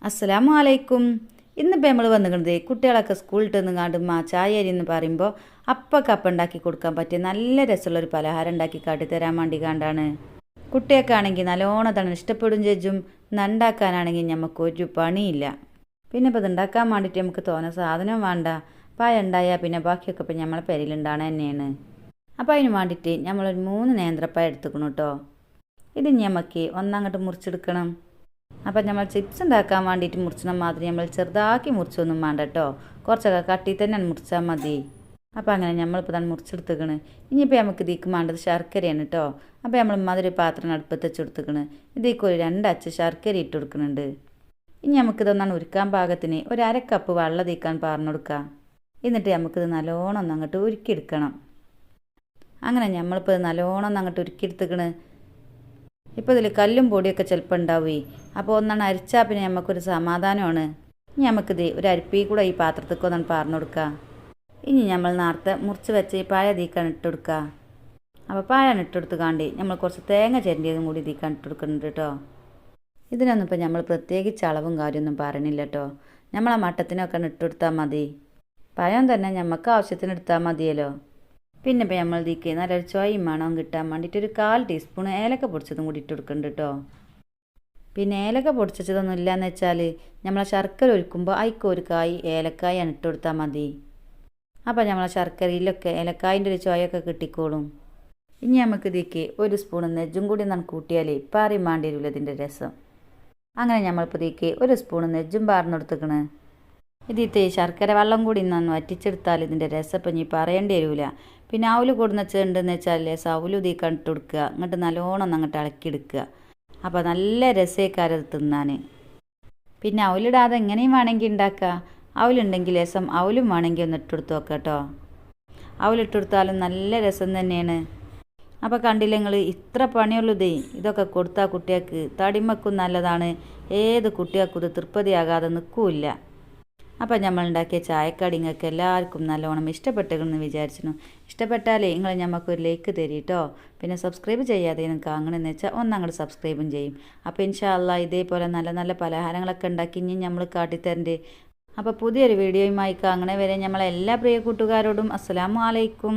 അസ്സലാമു അലൈക്കും. ഇന്നിപ്പോൾ നമ്മൾ വന്നിരിക്കുന്നത് കുട്ടികളൊക്കെ സ്കൂളിൽ നിന്നുകാണ്ട് ചായരി എന്ന് പറയുമ്പോൾ അപ്പം ഉണ്ടാക്കി കൊടുക്കാൻ പറ്റിയ നല്ല രസമുള്ളൊരു പലഹാരം ഉണ്ടാക്കി കാട്ടിത്തരാൻ വേണ്ടി കണ്ടാണ്. കുട്ടിയൊക്കെയാണെങ്കിൽ നല്ലോണം തന്നെ ഇഷ്ടപ്പെടും ചേച്ചും. ഉണ്ടാക്കാനാണെങ്കിൽ നമുക്ക് ഒരു പണിയില്ല. പിന്നെ ഇപ്പോൾ ഇത് ഉണ്ടാക്കാൻ വേണ്ടിയിട്ട് നമുക്ക് തോന്നുന്ന സാധനം വേണ്ട. പായ ഉണ്ടായാൽ പിന്നെ ബാക്കിയൊക്കെ ഇപ്പം നമ്മളെ പെരയിലുണ്ടാണ് തന്നെയാണ്. അപ്പോൾ അതിന് വേണ്ടിയിട്ട് നമ്മളൊരു 3 നേന്ത്രപ്പായ എടുത്തുക്കണം കേട്ടോ. ഇത് നമുക്ക് ഒന്നങ്ങോട്ട് മുറിച്ചെടുക്കണം. അപ്പം നമ്മൾ ചിപ്സ് ഉണ്ടാക്കാൻ വേണ്ടിയിട്ട് മുറിച്ചണ മാതിരി നമ്മൾ ചെറുതാക്കി മുറിച്ചൊന്നും വേണ്ട കേട്ടോ. കുറച്ചൊക്കെ കട്ടി തന്നെ മുറിച്ചാൽ മതി. അപ്പോൾ അങ്ങനെ നമ്മളിപ്പോൾ തന്നെ മുറിച്ചെടുത്തേക്കണ്. ഇനിയിപ്പോൾ നമുക്ക് ഇതിക്ക് വേണ്ടത് ശർക്കരയാണ് കേട്ടോ. അപ്പോൾ നമ്മൾ മധുര പാത്രം അടുപ്പത്ത് വെച്ചെടുത്തേക്കണ്. ഇതിലേക്ക് ഒരു 2 അച്ച് ശർക്കര ഇട്ട് കൊടുക്കുന്നുണ്ട്. ഇനി നമുക്കിതൊന്നാണ് ഉരുക്കാൻ പാകത്തിന് ഒരു 1/2 കപ്പ് വെള്ളം തീക്കാൻ പറഞ്ഞു കൊടുക്കുക. എന്നിട്ട് നമുക്കിത് നല്ലോണം ഒന്ന് അങ്ങോട്ട് ഉരുക്കിയെടുക്കണം. അങ്ങനെ നമ്മളിപ്പോൾ നല്ലോണം ഒന്ന് അങ്ങോട്ട് ഉരുക്കിയെടുത്തേക്കണ്. ഇപ്പോൾ ഇതിൽ കല്ലും പൊടിയൊക്കെ ചിലപ്പോൾ ഉണ്ടാവുകയെ. അപ്പോൾ ഒന്നാണ് അരിച്ചാൽ പിന്നെ നമുക്കൊരു സമാധാനമാണ്. ഇനി നമുക്കിത് ഒരു അരിപ്പി കൂടെ ഈ പാത്രത്തേക്ക് ഒന്നാണ് പറഞ്ഞു കൊടുക്കുക. ഇനി നമ്മൾ നേരത്തെ മുറിച്ച് വെച്ച് ഈ പായ തീക്കാൻ ഇട്ട് കൊടുക്കുക. അപ്പോൾ പായാണ് ഇട്ടെടുത്ത് കാണ്ടി നമ്മൾ കുറച്ച് തേങ്ങ ചിരണ്ടിയതും കൂടി തീക്കാൻ ഇട്ട് കൊടുക്കുന്നുണ്ട് കേട്ടോ. ഇതിനൊന്നും ഇപ്പോൾ നമ്മൾ പ്രത്യേകിച്ച് അളവും കാര്യമൊന്നും പറയണില്ല കേട്ടോ. നമ്മളെ മട്ടത്തിനൊക്കെ ഇട്ടെടുത്താൽ മതി. പഴം തന്നെ നമുക്ക് ആവശ്യത്തിന് എടുത്താൽ മതിയല്ലോ. പിന്നെ ഇപ്പോൾ നമ്മൾ ഇതിക്ക് നല്ലൊരു ചൊയ്യും മണവും കിട്ടാൻ വേണ്ടിയിട്ട് ഒരു 1/4 ടീസ്പൂൺ ഏലക്ക പൊടിച്ചതും കൂടി ഇട്ട് കൊടുക്കുന്നുണ്ട് കേട്ടോ. പിന്നെ ഏലക്ക പൊടിച്ചതൊന്നും ഇല്ലയെന്ന് വെച്ചാൽ നമ്മളെ ശർക്കര ഒഴിക്കുമ്പോൾ അതിക്ക് ഒരു കായ് ഏലക്കായാണ് ഇട്ട് കൊടുത്താൽ മതി. അപ്പോൾ നമ്മളെ ശർക്കരയിലൊക്കെ ഏലക്കായൻ്റെ ഒരു ചൊയൊക്കെ കിട്ടിക്കോളും. ഇനി നമുക്ക് ഇതിക്ക് 1 സ്പൂൺ നെജ്ജും കൂടി നമ്മൾ കൂട്ടിയാൽ പാറിയും വേണ്ടി വരില്ല ഇതിൻ്റെ രസം. അങ്ങനെ നമ്മളിപ്പോൾ ഇതിക്ക് 1 സ്പൂൺ നെജ്ജും പാർന്ന് കൊടുത്തേക്കണ്. ഇതിത്തെ ശർക്കര വെള്ളം കൂടി നന്ന് വറ്റിച്ചെടുത്താൽ ഇതിൻ്റെ രസം ഇപ്പം ഇനി പറയേണ്ടി വരില്ല. പിന്നെ അവല് കൊടുന്നെച്ചുണ്ടെന്ന് വെച്ചാൽ സൗല് ഇതിൽ കണ്ടിട്ട് കൊടുക്കുക. അങ്ങോട്ട് നല്ലോണം അങ്ങോട്ട് ഇളക്കിയെടുക്കുക. അപ്പോൾ നല്ല രസേക്കാരം അത് തിന്നാൻ. പിന്നെ അവലിടാതെ എങ്ങനെയും വേണമെങ്കിൽ ഉണ്ടാക്കുക. അവലുണ്ടെങ്കിൽ രസം അവലും വേണമെങ്കിൽ ഒന്ന് ഇട്ടെടുത്ത് നോക്കാം കേട്ടോ. അവലിട്ടെടുത്താലും നല്ല രസം തന്നെയാണ്. അപ്പോൾ കണ്ടില്ല നിങ്ങൾ, ഇത്ര പണിയുള്ളൂ ഇതൊക്കെ കൊടുത്താൽ കുട്ടികൾക്ക് തടിമക്കും നല്ലതാണ്. ഏത് കുട്ടികൾക്കും ഇത് തൃപ്തിയാകാതെ നിൽക്കില്ല. അപ്പോൾ നമ്മൾ ഉണ്ടാക്കിയ ചായക്കടിങ്ങൾക്ക് എല്ലാവർക്കും നല്ലോണം ഇഷ്ടപ്പെട്ടെന്ന് വിചാരിച്ചിരുന്നു. ഇഷ്ടപ്പെട്ടാലേ നിങ്ങൾ ഞമ്മക്കൊരു ലൈക്ക് തരും കേട്ടോ. പിന്നെ സബ്സ്ക്രൈബ് ചെയ്യാതെ നിങ്ങൾക്ക് അങ്ങനെയെന്ന് വെച്ചാൽ ഒന്നങ്ങോട്ട് സബ്സ്ക്രൈബും ചെയ്യും. അപ്പോൾ ഇൻഷാ അല്ലാഹ് ഇതേപോലെ നല്ല നല്ല പലഹാരങ്ങളൊക്കെ ഉണ്ടാക്കി ഇനി നമ്മൾ കാട്ടിത്തരണ്ടേ. അപ്പോൾ പുതിയൊരു വീഡിയോയുമായി അങ്ങനെ വരെ നമ്മളെ എല്ലാ പ്രിയ കൂട്ടുകാരോടും അസ്സലാമു അലൈക്കും.